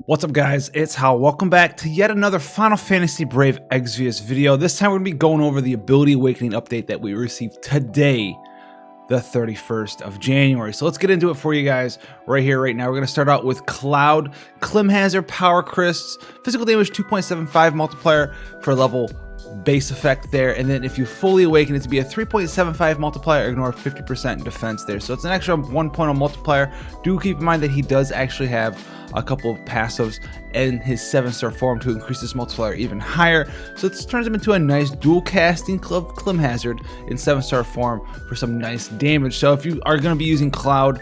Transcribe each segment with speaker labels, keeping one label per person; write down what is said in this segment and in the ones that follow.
Speaker 1: What's up guys, it's Chow. Welcome back to yet another Final Fantasy Brave Exvius video. This time we're going to be going over the Ability Awakening update that we received today, the 31st of January. So let's get into it for you guys right here, right now. We're going to start out with Cloud, Clim Hazard, Power Crysts, Physical Damage 2.75 multiplier for level base effect there, and then if you fully awaken it to be a 3.75 multiplier, ignore 50% defense there. So it's an extra 1.0 multiplier. Do keep in mind that he does actually have a couple of passives in his 7-star form to increase this multiplier even higher. So this turns him into a nice dual casting Clim Hazard in 7-star form for some nice damage. So if you are going to be using Cloud,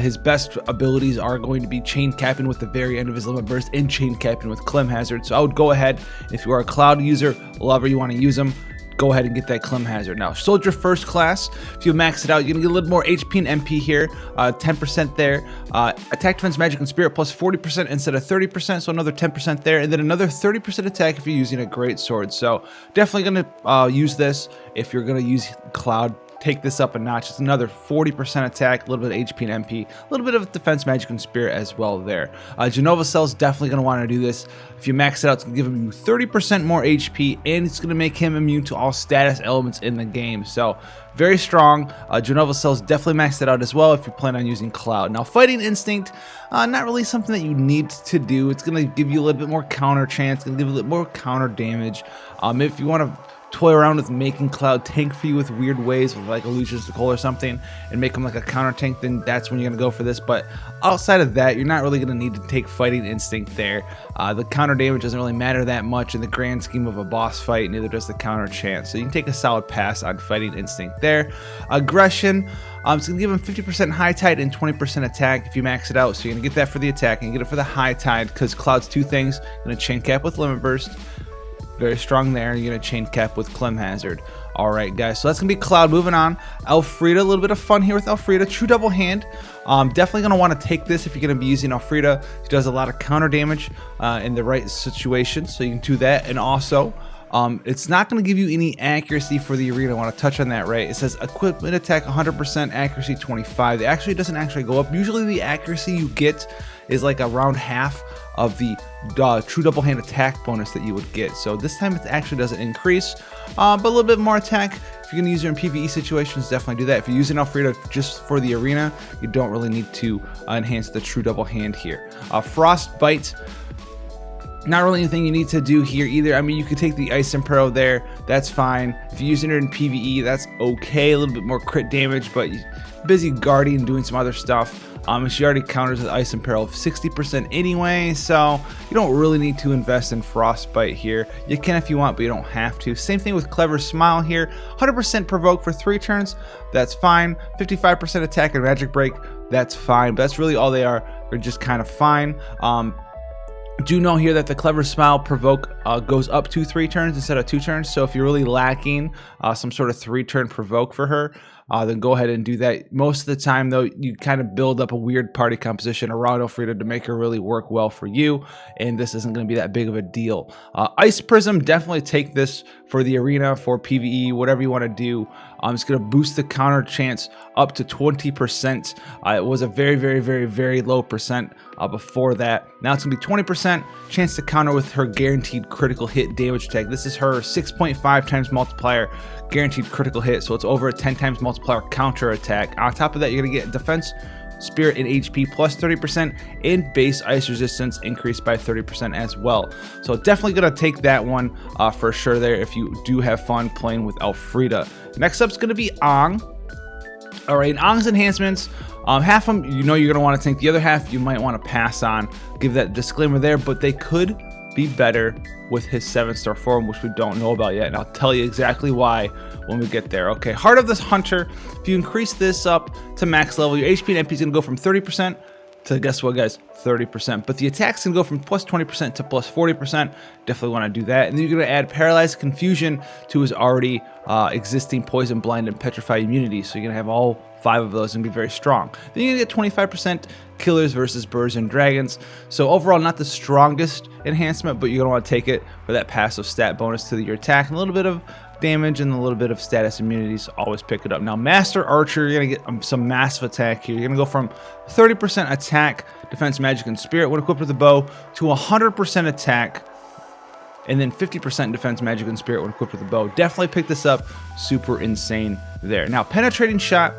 Speaker 1: his best abilities are going to be chain capping with the very end of his limit burst and chain capping with Clim Hazard. So I would go ahead, if you are a Cloud user, lover, you want to use him, go ahead and get that Clim Hazard. Now, Soldier first class, if you max it out, you're gonna get a little more HP and MP here, 10% there. Attack, defense, magic, and spirit plus 40% instead of 30%, so another 10% there, and then another 30% attack if you're using a great sword. So definitely gonna use this if you're gonna use Cloud. Take this up a notch. It's another 40% attack, a little bit of HP and MP, a little bit of defense, magic, and spirit as well there. Genova Cell's definitely going to want to do this. If you max it out, it's going to give him 30% more HP, and it's going to make him immune to all status elements in the game. So very strong. Genova Cell's definitely maxed it out as well if you plan on using Cloud. Now, Fighting Instinct, not really something that you need to do. It's going to give you a little bit more counter chance, it's going to give you a little more counter damage. If you want to toy around with making Cloud tank for you with weird ways, with like Illusions to Coal or something, and make him like a counter tank, then that's when you're gonna go for this. But outside of that, you're not really gonna need to take Fighting Instinct there. The counter damage doesn't really matter that much in the grand scheme of a boss fight, neither does the counter chance. So you can take a solid pass on Fighting Instinct there. Aggression, it's gonna give him 50% high tide and 20% attack if you max it out. So you're gonna get that for the attack and get it for the high tide, because Cloud's two things. You're gonna chain cap with Limit Burst. Very strong there. You're going to chain cap with Clim Hazard. Alright guys, so that's going to be Cloud. Moving on, Alfreda, a little bit of fun here with Alfreda. True double hand. Definitely going to want to take this if you're going to be using Alfreda. She does a lot of counter damage in the right situation, so you can do that. And also, it's not going to give you any accuracy for the arena. I want to touch on that, right? It says equipment attack 100%, accuracy 25. It actually doesn't actually go up. Usually the accuracy you get is like around half of the true double hand attack bonus that you would get. So this time it actually doesn't increase, but a little bit more attack. If you're going to use it in PvE situations, definitely do that. If you're using Alfreda just for the arena, you don't really need to enhance the true double hand here. Frostbite, not really anything you need to do here either. I mean, you could take the Ice Impero there, that's fine. If you're using it in PvE, that's okay. A little bit more crit damage, but you're busy guarding, doing some other stuff. She already counters with Ice Impero of 60% anyway, so you don't really need to invest in Frostbite here. You can if you want, but you don't have to. Same thing with Clever Smile here. 100% provoke for 3 turns, that's fine. 55% attack and magic break, that's fine. But that's really all they are. They're just kind of fine. Do know here that the Clever Smile provoke goes up to 3 turns instead of 2 turns. So if you're really lacking some sort of 3-turn provoke for her, then go ahead and do that. Most of the time, though, you kind of build up a weird party composition around Alfreda to make her really work well for you, and this isn't going to be that big of a deal. Ice Prism, definitely take this for the arena, for PvE, whatever you want to do. It's going to boost the counter chance up to 20%. It was a very, very, very, very low percent before that. Now it's going to be 20% chance to counter with her guaranteed critical hit damage tag. This is her 6.5 times multiplier guaranteed critical hit, so it's over a 10 times multiplier counter attack. On top of that, you're going to get defense, spirit, and HP plus 30%, and base ice resistance increased by 30% as well. So definitely going to take that one for sure there if you do have fun playing with Alfreda. Next up is going to be Ong. Alright, Ong's enhancements, half of them you know you're going to want to take, the other half you might want to pass on. Give that disclaimer there, but they could be better with his 7-star form, which we don't know about yet, and I'll tell you exactly why when we get there. Okay, Heart of this Hunter, if you increase this up to max level, your HP and MP is going to go from 30% to, guess what guys, 30%, but the attack's going to go from plus 20% to plus 40%. Definitely want to do that. And then you're going to add Paralyzed Confusion to his already existing Poison, Blind, and Petrify immunity, so you're going to have all 5 of those and be very strong. Then you're going to get 25% Killers versus Birds and Dragons. So overall, not the strongest enhancement, but you're going to want to take it for that passive stat bonus to your attack and a little bit of damage and a little bit of status immunities. Always pick it up. Now, Master Archer, you're going to get some massive attack here. You're going to go from 30% attack, defense, magic, and spirit when equipped with the bow to 100% attack, and then 50% defense, magic, and spirit when equipped with the bow. Definitely pick this up. Super insane there. Now, penetrating shot,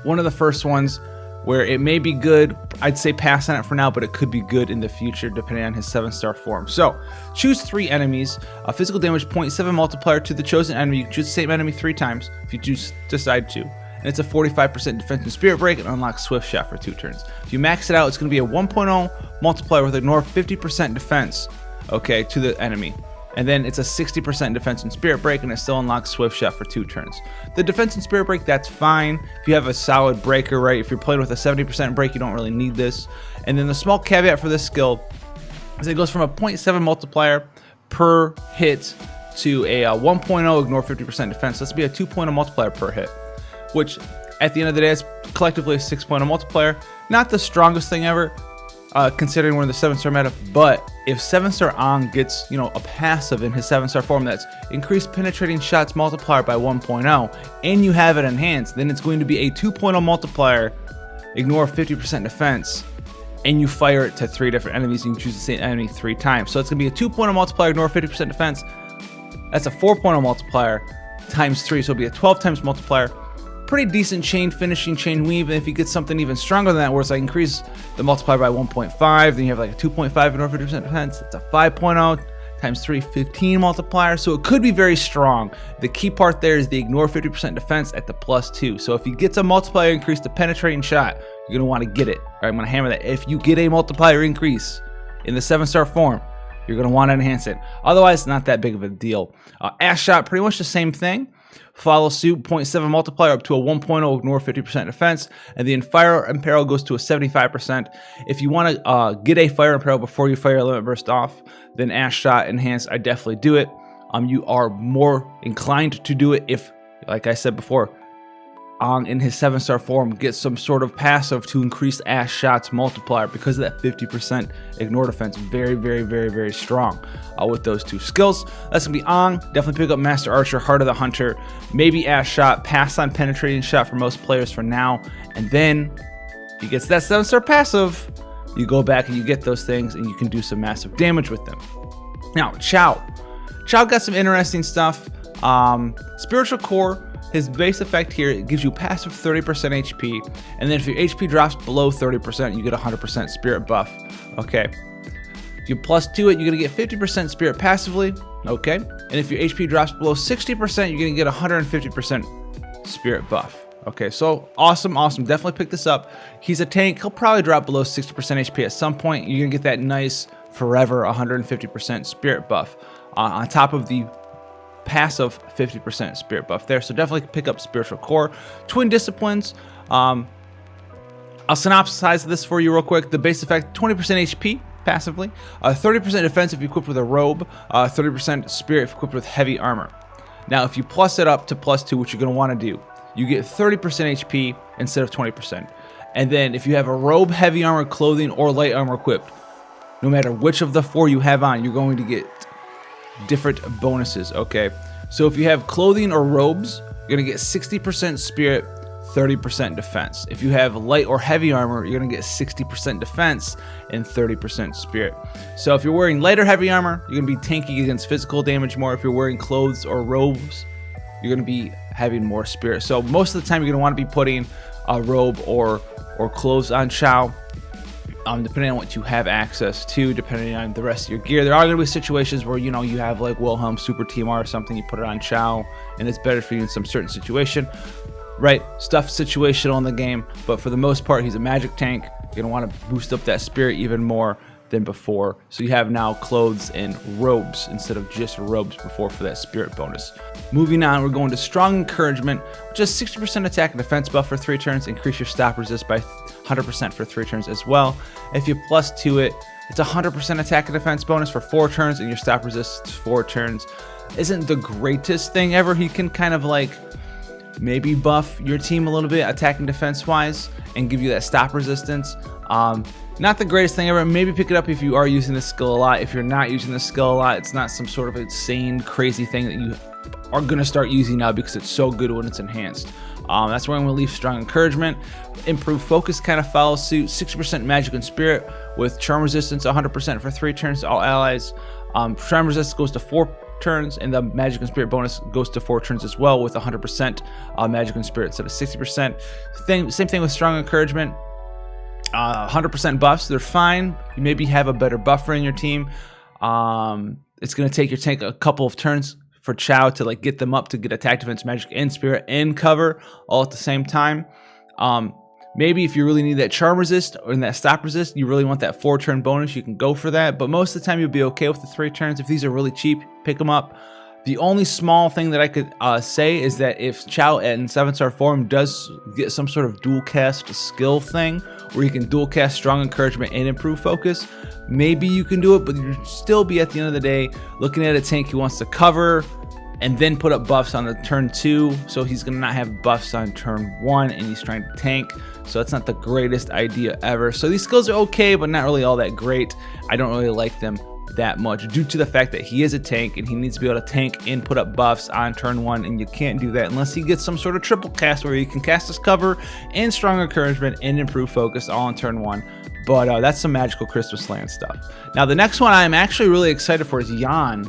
Speaker 1: one of the first ones where it may be good. I'd say pass on it for now, but it could be good in the future depending on his 7-star form. So choose 3 enemies, a physical damage 0.7 multiplier to the chosen enemy. You can choose the same enemy 3 times if you decide to. And it's a 45% defense and spirit break and unlocks swift shot for 2 turns. If you max it out, it's going to be a 1.0 multiplier with ignore 50% defense, okay, to the enemy. And then it's a 60% defense and spirit break, and it still unlocks swift shot for 2 turns. The defense and spirit break, that's fine if you have a solid breaker, right? If you're playing with a 70% break, you don't really need this. And then the small caveat for this skill is it goes from a 0.7 multiplier per hit to a 1.0 ignore 50% defense. That's be a 2.0 multiplier per hit, which at the end of the day is collectively a 6.0 multiplier. Not the strongest thing ever, considering we're in the 7-star meta, but if 7-star Ang gets, you know, a passive in his 7-star form that's increased penetrating shots multiplier by 1.0, and you have it enhanced, then it's going to be a 2.0 multiplier, ignore 50% defense, and you fire it to 3 different enemies, and you choose the same enemy 3 times. So it's going to be a 2.0 multiplier, ignore 50% defense. That's a 4.0 multiplier times 3, so it'll be a 12 times multiplier. Pretty decent chain finishing, chain weave, and if you get something even stronger than that, where it's like increase the multiplier by 1.5, then you have like a 2.5 and over 50% defense. It's a 5.0 times 3, 15 multiplier, so it could be very strong. The key part there is the ignore 50% defense at the +2. So if you get a multiplier increase to penetrating shot, you're gonna want to get it. All right, I'm gonna hammer that. If you get a multiplier increase in the 7-star form, you're gonna want to enhance it. Otherwise, not that big of a deal. Ash shot, pretty much the same thing. Follow suit, 0.7 multiplier up to a 1.0 ignore 50% defense, and then fire imperil goes to a 75%. If you want to get a fire imperil before you fire a limit burst off, then ash shot enhanced, I definitely do it. You are more inclined to do it if, like I said before, Ang in his 7-star form gets some sort of passive to increase ash shots multiplier because of that 50% ignore defense. Very, very, very, very strong with those 2 skills. That's gonna be Ang. Definitely pick up Master Archer, Heart of the Hunter, maybe ash shot, pass on penetrating shot for most players for now. And then if he gets that 7-star passive, you go back and you get those things and you can do some massive damage with them. Now, Chow. Chow got some interesting stuff. Spiritual Core. His base effect here, it gives you passive 30% HP, and then if your HP drops below 30%, you get 100% spirit buff. Okay. If you +2 it, you're gonna get 50% spirit passively. Okay. And if your HP drops below 60%, you're gonna get 150% spirit buff. Okay, so awesome, awesome. Definitely pick this up. He's a tank. He'll probably drop below 60% HP at some point. You're gonna get that nice forever 150% spirit buff on top of the passive 50% spirit buff there. So definitely pick up Spiritual Core. Twin Disciplines. I'll synopsize this for you real quick. The base effect, 20% HP passively, 30% defense if you equipped with a robe, 30% spirit if equipped with heavy armor. Now, if you plus it up to +2, which you're going to want to do, you get 30% HP instead of 20%. And then if you have a robe, heavy armor, clothing, or light armor equipped, no matter which of the 4 you have on, you're going to get different bonuses. Okay, so if you have clothing or robes, you're gonna get 60% spirit, 30% defense. If you have light or heavy armor, you're gonna get 60% defense and 30% spirit. So if you're wearing light or heavy armor, you're gonna be tanky against physical damage more. If you're wearing clothes or robes, you're gonna be having more spirit. So most of the time, you're gonna want to be putting a robe or clothes on Chow. Depending on what you have access to, depending on the rest of your gear. There are going to be situations where, you know, you have like Wilhelm, Super Team R or something, you put it on Chow, and it's better for you in some certain situation, right? Stuff situational in the game, but for the most part, he's a magic tank. You're going to want to boost up that spirit even more than before. So you have now clothes and robes instead of just robes before for that spirit bonus. Moving on, we're going to Strong Encouragement, which is 60% attack and defense buff for 3 turns. Increase your stop resist by 100% for 3 turns as well. If you +2 it, it's 100% attack and defense bonus for 4 turns, and your stop resist 4 turns. Isn't the greatest thing ever. He can kind of like maybe buff your team a little bit attack and defense wise and give you that stop resistance. Not the greatest thing ever. Maybe pick it up if you are using this skill a lot. If you're not using this skill a lot, it's not some sort of insane, crazy thing that you are going to start using now because it's so good when it's enhanced. That's where I'm going to leave Strong Encouragement. Improved Focus kind of follows suit. 60% Magic and Spirit with Charm Resistance 100% for 3 turns to all allies. Charm Resistance goes to 4 turns, and the Magic and Spirit bonus goes to 4 turns as well with 100% Magic and Spirit instead of 60%. Same thing with Strong Encouragement. 100% buffs, they're fine. You maybe have a better buffer in your team. It's going to take your tank a couple of turns for Chow to like get them up to get attack, defense, magic, and spirit and cover all at the same time. Maybe if you really need that charm resist or that stop resist, you really want that 4-turn bonus, you can go for that. But most of the time you'll be okay with the 3 turns. If these are really cheap, pick them up. The only small thing that I could say is that if Chow in 7-star form does get some sort of dual cast skill thing where you can dual cast Strong Encouragement and Improve Focus, maybe you can do it, but you'll still be at the end of the day looking at a tank who wants to cover and then put up buffs on the turn 2, so he's going to not have buffs on turn 1 and he's trying to tank, so it's not the greatest idea ever. So these skills are okay, but not really all that great. I don't really like them that much due to the fact that he is a tank and he needs to be able to tank and put up buffs on turn 1, and you can't do that unless he gets some sort of triple cast where he can cast his cover and Strong Encouragement and Improve Focus all on turn 1. But that's some magical Christmas land stuff. Now the next one I'm actually really excited for is Yan.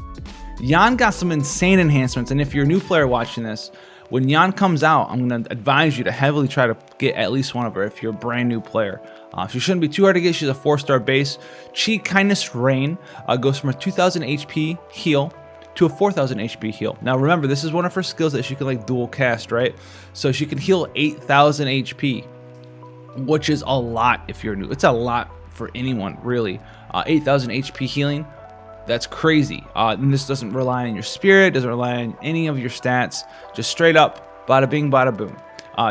Speaker 1: Yan got some insane enhancements, and if you're a new player watching this, when Yan comes out, I'm going to advise you to heavily try to get at least one of her if you're a brand new player. She shouldn't be too hard to get. She's a 4-star base. Chi Kindness Rain goes from a 2000 HP heal to a 4000 HP heal. Now remember, this is one of her skills that she can like dual cast, right? So she can heal 8000 HP, which is a lot if you're new. It's a lot for anyone, really. 8000 HP healing. That's crazy. And this doesn't rely on your spirit, doesn't rely on any of your stats. Just straight up, bada bing, bada boom.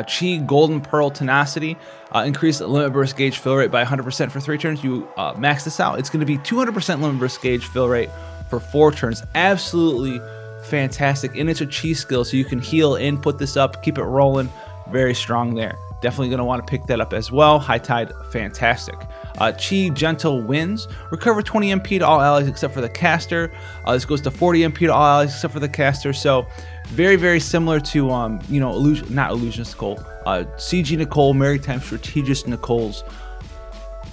Speaker 1: Chi Golden Pearl Tenacity. Increase limit burst gauge fill rate by 100% for 3 turns. You max this out. It's going to be 200% limit burst gauge fill rate for 4 turns. Absolutely fantastic. And it's a Chi skill, so you can heal and put this up, keep it rolling. Very strong there. Definitely going to want to pick that up as well. High Tide, fantastic. Chi Gentle Winds. Recover 20 MP to all allies except for the caster. This goes to 40 MP to all allies except for the caster. So very, very similar to, you know, Illusionist Nicole. CG Nicole, Maritime Strategist Nicole's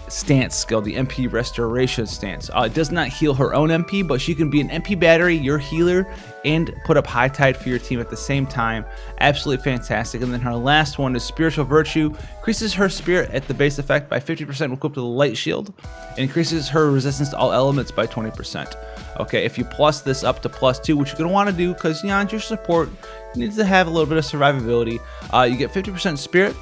Speaker 1: stance skill, the MP Restoration stance. It does not heal her own MP, but she can be an MP battery, your healer, and put up High Tide for your team at the same time. Absolutely fantastic. And then her last one is Spiritual Virtue. Increases her spirit at the base effect by 50% when equipped with a light shield, and increases her resistance to all elements by 20%. Okay, if you plus this up to +2, which you're going to want to do because, you know, your support needs to have a little bit of survivability, you get 50% spirit,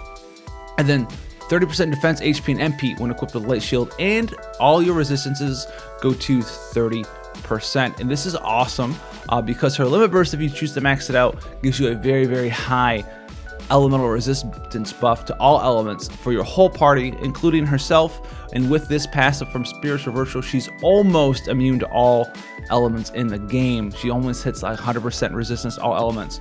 Speaker 1: and then 30% defense, HP, and MP when equipped with light shield, and all your resistances go to 30%. And this is awesome because her limit burst, if you choose to max it out, gives you a very, very high elemental resistance buff to all elements for your whole party, including herself. And with this passive from Spiritual Virtue, she's almost immune to all elements in the game. She almost hits like 100% resistance to all elements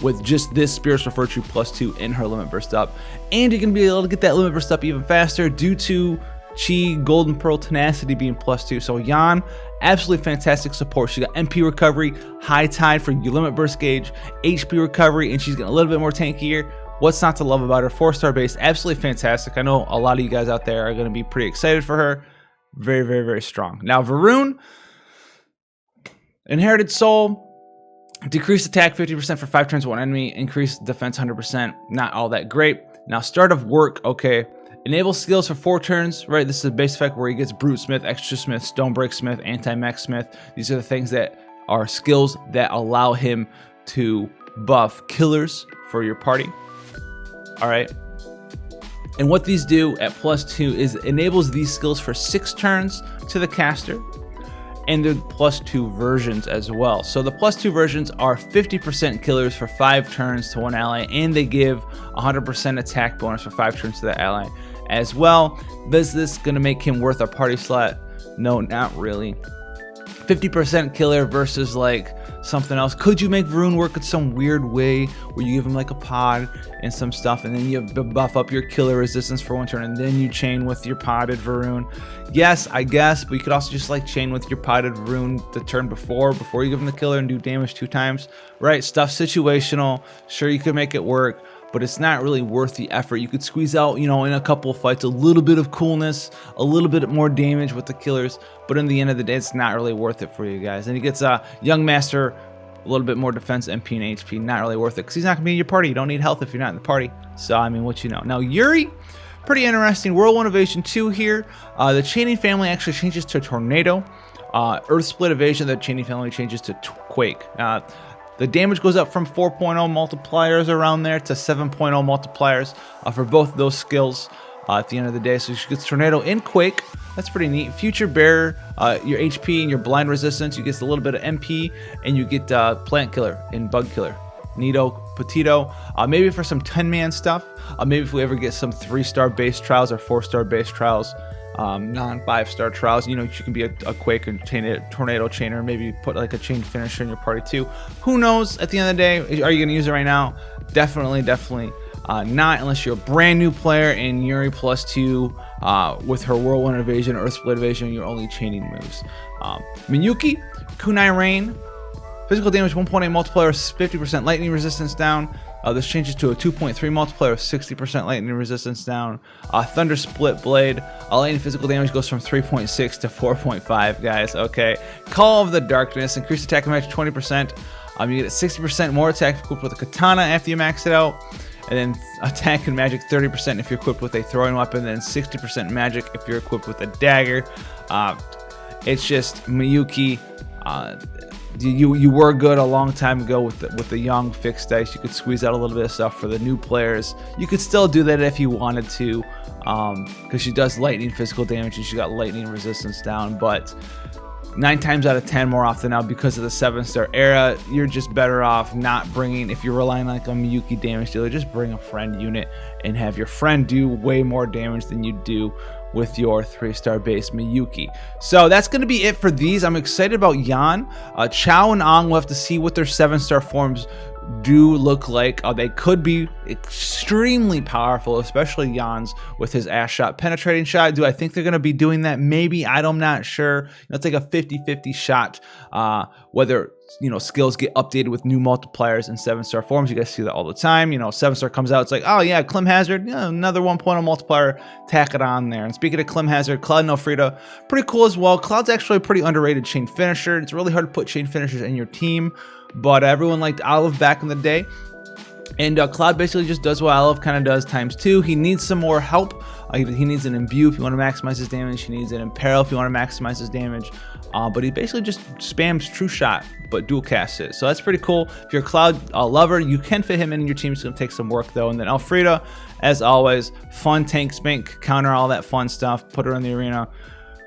Speaker 1: with just this Spiritual Virtue +2 in her limit burst up. And you're going to be able to get that limit burst up even faster due to Chi Golden Pearl Tenacity being +2. So Yan, absolutely fantastic support. She got MP recovery, High Tide for your limit burst gauge, HP recovery, and she's getting a little bit more tankier. What's not to love about her? 4-star base, absolutely fantastic. I know a lot of you guys out there are going to be pretty excited for her. Very, very, very strong. Now Varun, Inherited Soul. Decrease attack 50% for 5 turns one enemy. Increase defense 100%. Not all that great. Now Start of Work. Okay. Enable skills for 4 turns. Right. This is a base effect where he gets Brute Smith, Extra Smith, Stonebreak Smith, Anti-Mech Smith. These are the things that are skills that allow him to buff killers for your party. All right. And what these do at +2 is enables these skills for 6 turns to the caster. And the +2 versions as well. So the +2 versions are 50% killers for 5 turns to one ally, and they give 100% attack bonus for 5 turns to the ally as well. Is this gonna make him worth a party slot? No, not really. 50% killer versus like something else? Could you make Varun work in some weird way where you give him like a pod and some stuff, and then you buff up your killer resistance for 1 turn, and then you chain with your podded Varun? Yes, I guess, but you could also just like chain with your podded Varun the turn before you give him the killer and do damage 2 times, right? Stuff situational. Sure, you could make it work, but it's not really worth the effort. You could squeeze out, you know, in a couple of fights, a little bit of coolness, a little bit more damage with the killers, but in the end of the day, it's not really worth it for you guys. And he gets a Young Master, a little bit more defense, MP, and HP, not really worth it, because he's not gonna be in your party. You don't need health if you're not in the party. So, I mean, what you know. Now, Yuri, pretty interesting. Whirlwind Evasion 2 here. The Chaining family actually changes to Tornado. Earth Split Evasion, the Chaining family changes to Quake. The damage goes up from 4.0 multipliers around there to 7.0 multipliers for both those skills at the end of the day. So she gets Tornado and Quake. That's pretty neat. Future Bearer, your HP and your blind resistance, you get a little bit of MP, and you get Plant Killer and Bug Killer. Neato, Petito, maybe for some 10-man stuff. Maybe if we ever get some 3-star base trials or 4-star base trials, non-5-star trials, you know, you can be a Quake and Tornado chainer, maybe put like a chain finisher in your party too. Who knows? At the end of the day, are you going to use it right now? Definitely not, unless you're a brand new player and Yuri +2 with her Whirlwind Evasion, Earth Split Evasion, you're only chaining moves. Miyuki, Kunai Rain, physical damage 1.8 multiplier, 50% lightning resistance down. This changes to a 2.3 multiplier, 60% lightning resistance down. Thunder Split Blade, lightning physical damage goes from 3.6 to 4.5, guys. Okay. Call of the Darkness, increased attack and magic 20%. You get 60% more attack equipped with a katana after you max it out. And then attack and magic 30% if you're equipped with a throwing weapon, then 60% magic if you're equipped with a dagger. It's just Miyuki. You were good a long time ago with the young fixed dice. You could squeeze out a little bit of stuff for the new players. You could still do that if you wanted to, because she does lightning physical damage and she got lightning resistance down. But 9 times out of 10 more often now, because of the 7-star era, you're just better off not bringing, if you're relying like a Miyuki damage dealer, just bring a friend unit and have your friend do way more damage than you do with your 3-star base Miyuki. So that's going to be it for these. I'm excited about Yan. Chow and Ang, we'll have to see what their 7-star forms do look like. They could be extremely powerful, especially Yan's with his ass shot penetrating shot. Do I think they're going to be doing that? Maybe. I'm not sure. It's like a 50-50 shot, whether, you know, skills get updated with new multipliers and 7-star forms. You guys see that all the time. You know, 7-star comes out, it's like, oh yeah, Clem Hazard, yeah, another 1.0 multiplier, tack it on there. And speaking of Clem Hazard, Cloud and Alfreda, pretty cool as well. Cloud's actually a pretty underrated chain finisher. It's really hard to put chain finishers in your team, but everyone liked Olive back in the day. And Cloud basically just does what Olive kind of does ×2. He needs some more help. He needs an Imbue if you want to maximize his damage. He needs an Imperil if you want to maximize his damage. But he basically just spams True Shot, but dual casts it. So that's pretty cool. If you're a Cloud lover, you can fit him in your team. It's going to take some work though. And then Alfreda, as always, fun tank spank, counter all that fun stuff, put her in the arena,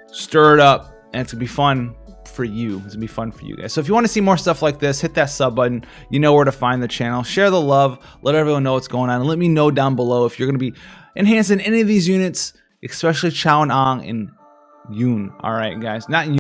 Speaker 1: stir it up, and it's going to be fun for you. It's gonna be fun for you guys. So if you want to see more stuff like this, hit that sub button. You know where to find the channel. Share the love. Let everyone know what's going on. And let me know down below if you're gonna be enhancing any of these units, especially Chow and Ang and Yoon. All right, guys. Not Yoon.